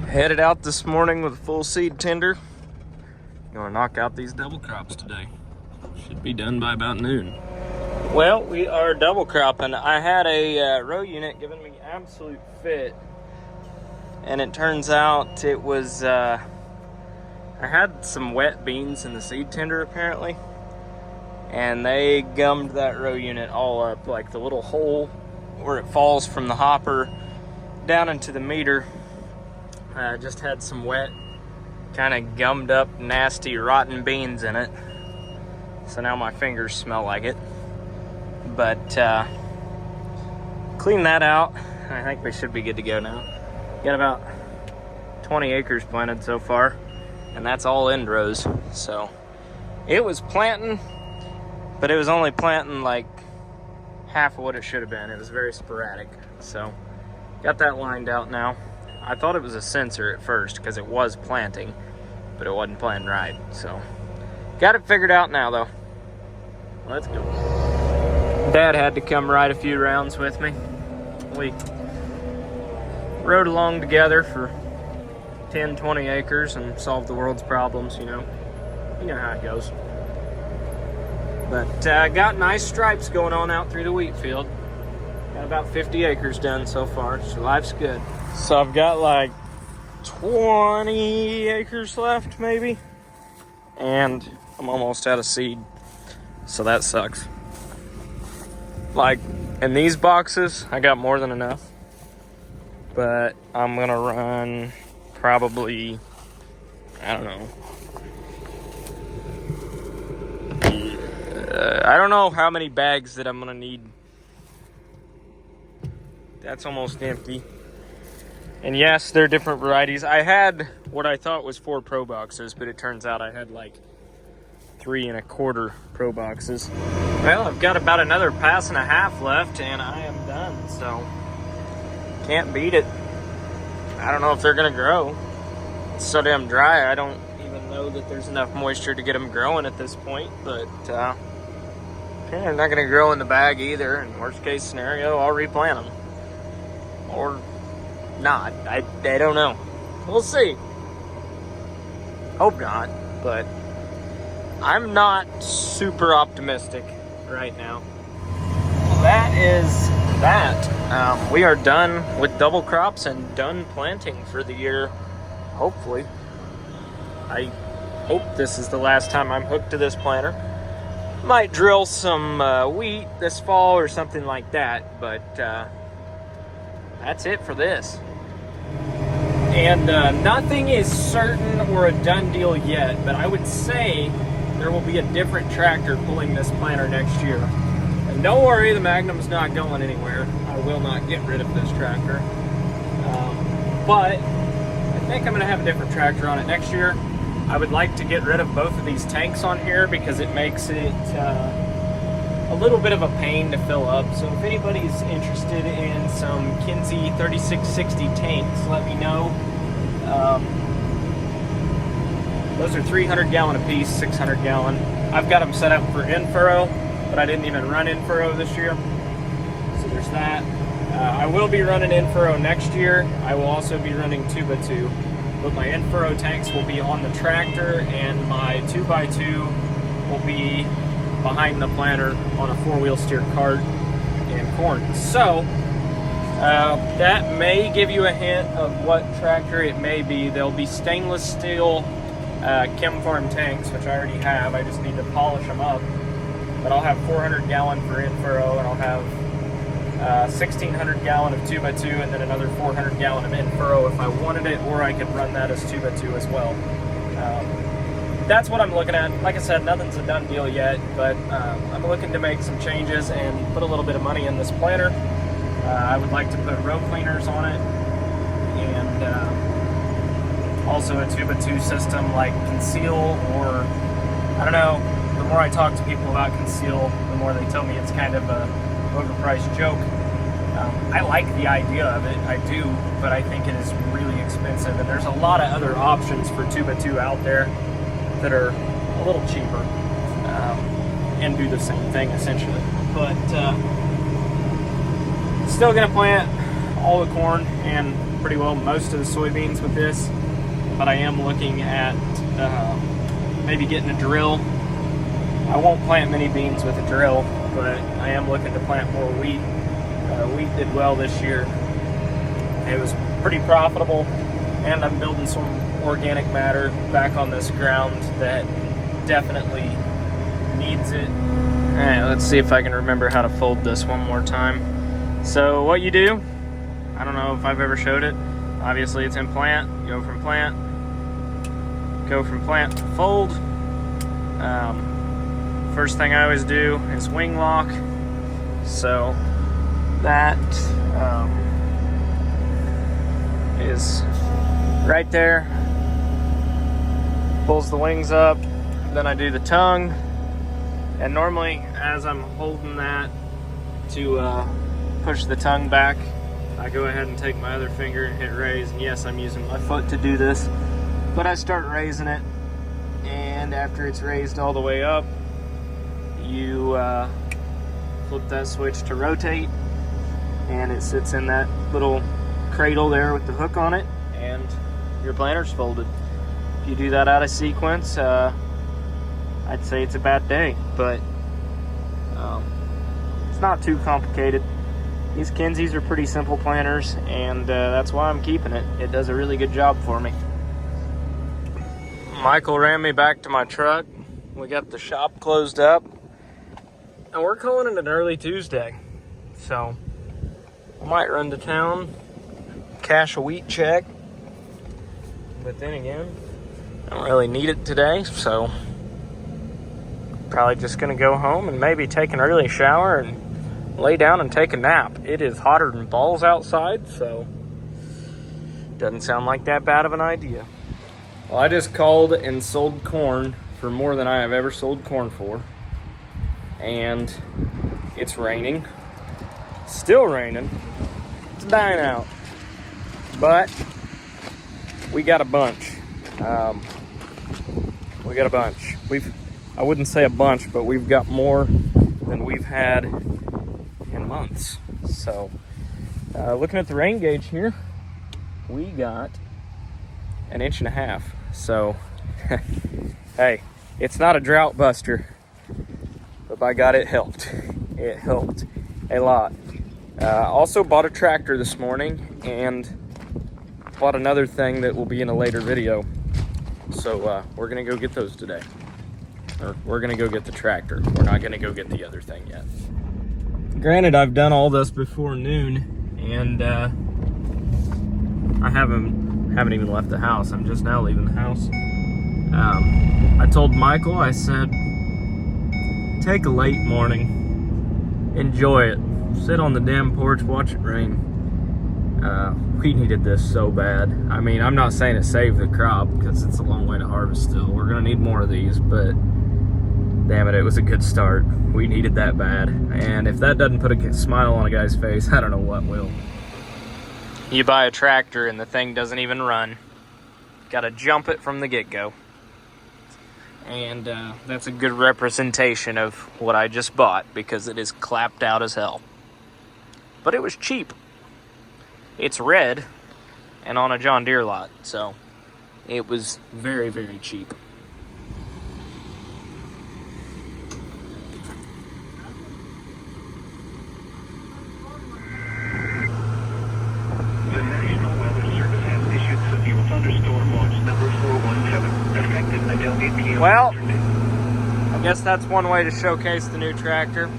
Headed out this morning with a full seed tender. Gonna knock out these double crops today. Should be done by about noon. Well, we are double cropping. I had a row unit giving me absolute fit, and it turns out it was I had some wet beans in the seed tender apparently, and they gummed that row unit all up. Like the little hole where it falls from the hopper down into the meter just had some wet, kind of gummed up, nasty, rotten beans in it. So now my fingers smell like it. But clean that out. I think we should be good to go now. Got about 20 acres planted so far, and that's all end rows. So it was planting, but it was only planting like half of what it should have been. It was very sporadic. So got that lined out now. I thought it was a sensor at first because it was planting, but it wasn't planting right. So got it figured out now though. Let's go. Dad had to come ride a few rounds with me. We rode along together for 10, 20 acres and solved the world's problems, you know. You know how it goes. But got nice stripes going on out through the wheat field. Got about 50 acres done so far, so life's good. So I've got like 20 acres left maybe, and I'm almost out of seed, so that sucks. Like in these boxes, I got more than enough, but I'm gonna run probably, I don't know. I don't know how many bags that I'm gonna need. That's almost empty. And yes, they're different varieties. I had what I thought was 4 Pro boxes, but it turns out I had like 3 1/4 Pro boxes. Well, I've got about another pass and a half left, and I am done, so can't beat it. I don't know if they're gonna grow. It's so damn dry, I don't even know that there's enough moisture to get them growing at this point, but yeah, they're not gonna grow in the bag either. In worst case scenario, I'll replant them. Or not. I don't know. We'll see. Hope not, but I'm not super optimistic right now. Well, that is that. We are done with double crops and done planting for the year, hopefully. I hope this is the last time I'm hooked to this planter. Might drill some wheat this fall or something like that, but that's it for this. And nothing is certain or a done deal yet, but I would say there will be a different tractor pulling this planter next year. And don't worry, the Magnum's not going anywhere. I will not get rid of this tractor. But I think I'm going to have a different tractor on it next year. I would like to get rid of both of these tanks on here because it makes it a little bit of a pain to fill up. So if anybody's interested in some Kinze 3660 tanks, let me know. Those are 300 gallon a piece, 600 gallon. I've got them set up for in-furrow, but I didn't even run in-furrow this year. So there's that. I will be running in-furrow next year. I will also be running 2x2. But my in-furrow tanks will be on the tractor, and my 2x2 will be behind the planter on a 4-wheel steer cart and corn. So that may give you a hint of what tractor it may be. They'll be stainless steel Chem Farm tanks, which I already have. I just need to polish them up. But I'll have 400 gallon for in-furrow, and I'll have 1600 gallon of 2x2, and then another 400 gallon of in-furrow if I wanted it, or I could run that as 2x2 as well. That's what I'm looking at. Like I said, nothing's a done deal yet, but I'm looking to make some changes and put a little bit of money in this planter. I would like to put row cleaners on it, and also a 2x2 system like Conceal, or I don't know, the more I talk to people about Conceal, the more they tell me it's kind of a overpriced joke. I like the idea of it, I do, but I think it is really expensive, and there's a lot of other options for 2x2 out there that are a little cheaper and do the same thing essentially. But still gonna plant all the corn and pretty well most of the soybeans with this, but I am looking at maybe getting a drill. I won't plant many beans with a drill, but I am looking to plant more wheat. Wheat did well this year. It was pretty profitable, and I'm building some organic matter back on this ground that definitely needs it. All right, let's see if I can remember how to fold this one more time. So what you do, I don't know if I've ever showed it. Obviously it's in plant, go from plant to fold. First thing I always do is wing lock. So that is right there. Pulls the wings up. Then I do the tongue. And normally as I'm holding that to push the tongue back, I go ahead and take my other finger and hit raise. And yes, I'm using my foot to do this, but I start raising it. And after it's raised all the way up, you flip that switch to rotate, and it sits in that little cradle there with the hook on it, and your planter's folded. If you do that out of sequence, I'd say it's a bad day, but it's not too complicated. These Kinseys are pretty simple planters, and that's why I'm keeping it. It does a really good job for me. Michael ran me back to my truck. We got the shop closed up, and we're calling it an early Tuesday. So I might run to town, cash a wheat check, but then again, I don't really need it today, so probably just gonna go home and maybe take an early shower and lay down and take a nap. It is hotter than balls outside, so doesn't sound like that bad of an idea. Well, I just called and sold corn for more than I have ever sold corn for. And it's raining. Still raining. It's dying out. But we got a bunch. I wouldn't say a bunch, but we've got more than we've had in months. So looking at the rain gauge here, we got 1.5 inches. So hey, it's not a drought buster, but by God, it helped. It helped a lot. Also bought a tractor this morning and bought another thing that will be in a later video. So we're gonna go get those today. Or we're gonna go get the tractor. We're not gonna go get the other thing yet. Granted, I've done all this before noon, and I haven't even left the house. I'm just now leaving the house. I told Michael, I said, take a late morning, enjoy it, sit on the damn porch, watch it rain. We needed this so bad. I mean, I'm not saying it saved the crop, because it's a long way to harvest still. We're gonna need more of these, but damn it was a good start. We needed that bad. And if that doesn't put a smile on a guy's face, I don't know what will. You buy a tractor and the thing doesn't even run. Gotta jump it from the get-go. And that's a good representation of what I just bought, because it is clapped out as hell. But it was cheap. It's red and on a John Deere lot, so it was very, very cheap. Well, I guess that's one way to showcase the new tractor.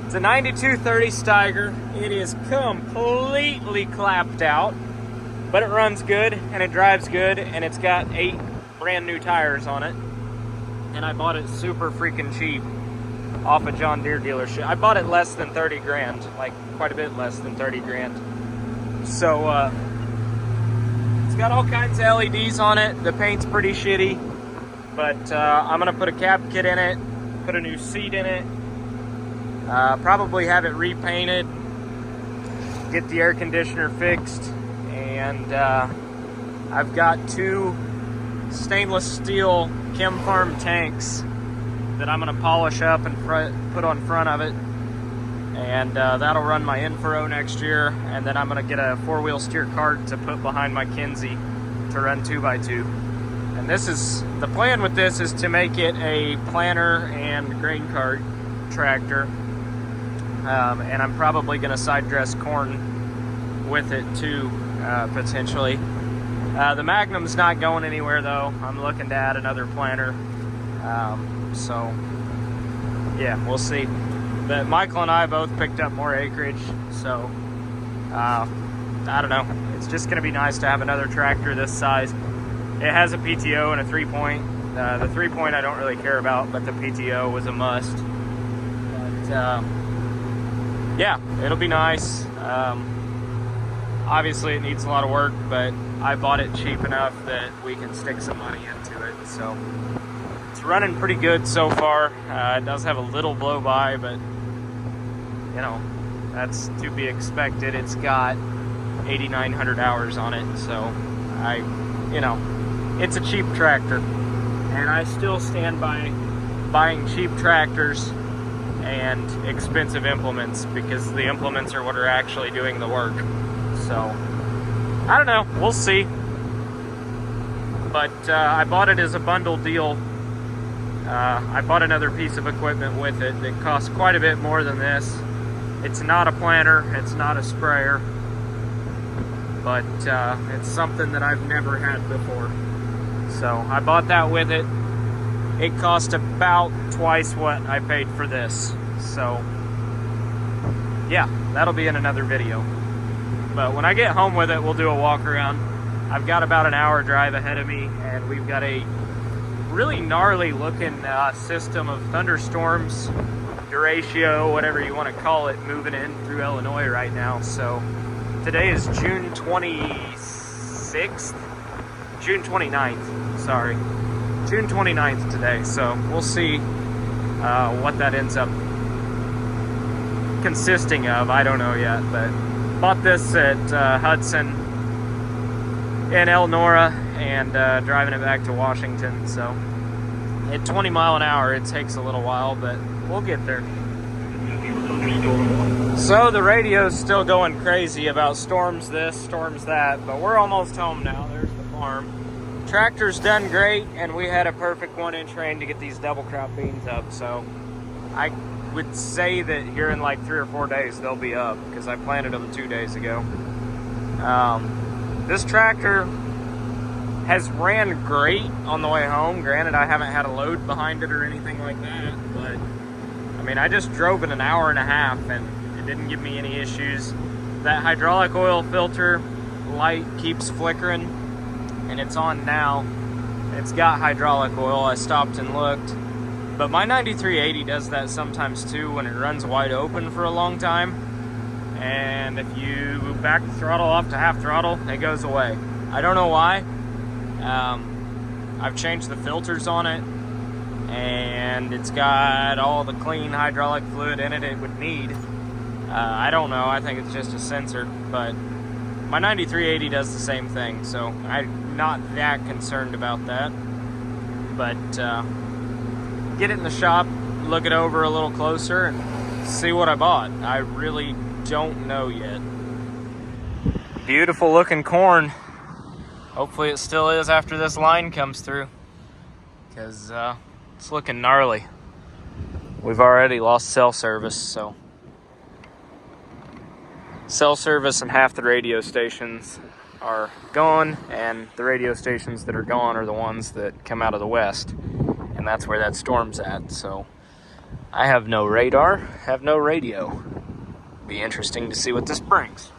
It's a 9230 Steiger. It is completely clapped out, but it runs good and it drives good, and it's got 8 brand new tires on it. And I bought it super freaking cheap off a John Deere dealership. I bought it less than 30 grand, like quite a bit less than 30 grand. So it's got all kinds of LEDs on it. The paint's pretty shitty. But I'm gonna put a cap kit in it, put a new seat in it, probably have it repainted, get the air conditioner fixed, and I've got 2 stainless steel Chem Farm tanks that I'm gonna polish up and put on front of it. and that'll run my in-furrow next year, and then I'm going to get a 4-wheel steer cart to put behind my Kinzie to run 2x2. And this is, the plan with this is to make it a planter and grain cart tractor, and I'm probably going to side dress corn with it too, potentially. The Magnum's not going anywhere though. I'm looking to add another planter, so yeah, we'll see. But Michael and I both picked up more acreage, so I don't know. It's just going to be nice to have another tractor this size. It has a PTO and a 3-point. The 3-point I don't really care about, but the PTO was a must. But yeah, it'll be nice. Obviously it needs a lot of work, but I bought it cheap enough that we can stick some money into it. So it's running pretty good so far. It does have a little blow by, but you know, that's to be expected. It's got 8,900 hours on it, so you know, it's a cheap tractor, and I still stand by buying cheap tractors and expensive implements, because the implements are what are actually doing the work. So I don't know, we'll see. But I bought it as a bundle deal. I bought another piece of equipment with it that costs quite a bit more than this. It's not a planter, it's not a sprayer, but it's something that I've never had before. So I bought that with it. It cost about twice what I paid for this. So yeah, that'll be in another video. But when I get home with it, we'll do a walk around. I've got about an hour drive ahead of me, and we've got a really gnarly looking system of thunderstorms, derecho, whatever you want to call it, moving in through Illinois right now. So today is June 26th, June 29th, sorry. June 29th today, so we'll see what that ends up consisting of. I don't know yet, but bought this at Hudson in Elnora, and driving it back to Washington. So at 20 mile an hour, it takes a little while, but we'll get there. So the radio's still going crazy about storms this, storms that, but we're almost home now. There's the farm. Tractor's done great, and we had a perfect 1-inch rain to get these double crop beans up. So I would say that here in like 3 or 4 days they'll be up, because I planted them 2 days ago. This tractor has ran great on the way home. Granted, I haven't had a load behind it or anything like that, but I mean, I just drove it an hour and a half and it didn't give me any issues. That hydraulic oil filter light keeps flickering, and it's on now. It's got hydraulic oil. I stopped and looked, but my 9380 does that sometimes too when it runs wide open for a long time, and if you back the throttle off to half throttle, it goes away. I don't know why. I've changed the filters on it, and it's got all the clean hydraulic fluid in it would need. I don't know, I think it's just a sensor, but my 9380 does the same thing, so I'm not that concerned about that. But get it in the shop, look it over a little closer, and see what I bought. I really don't know yet. Beautiful looking corn. Hopefully it still is after this line comes through, because it's looking gnarly. We've already lost cell service, so cell service and half the radio stations are gone, and the radio stations that are gone are the ones that come out of the west, and that's where that storm's at. So I have no radar, have no radio. Be interesting to see what this brings.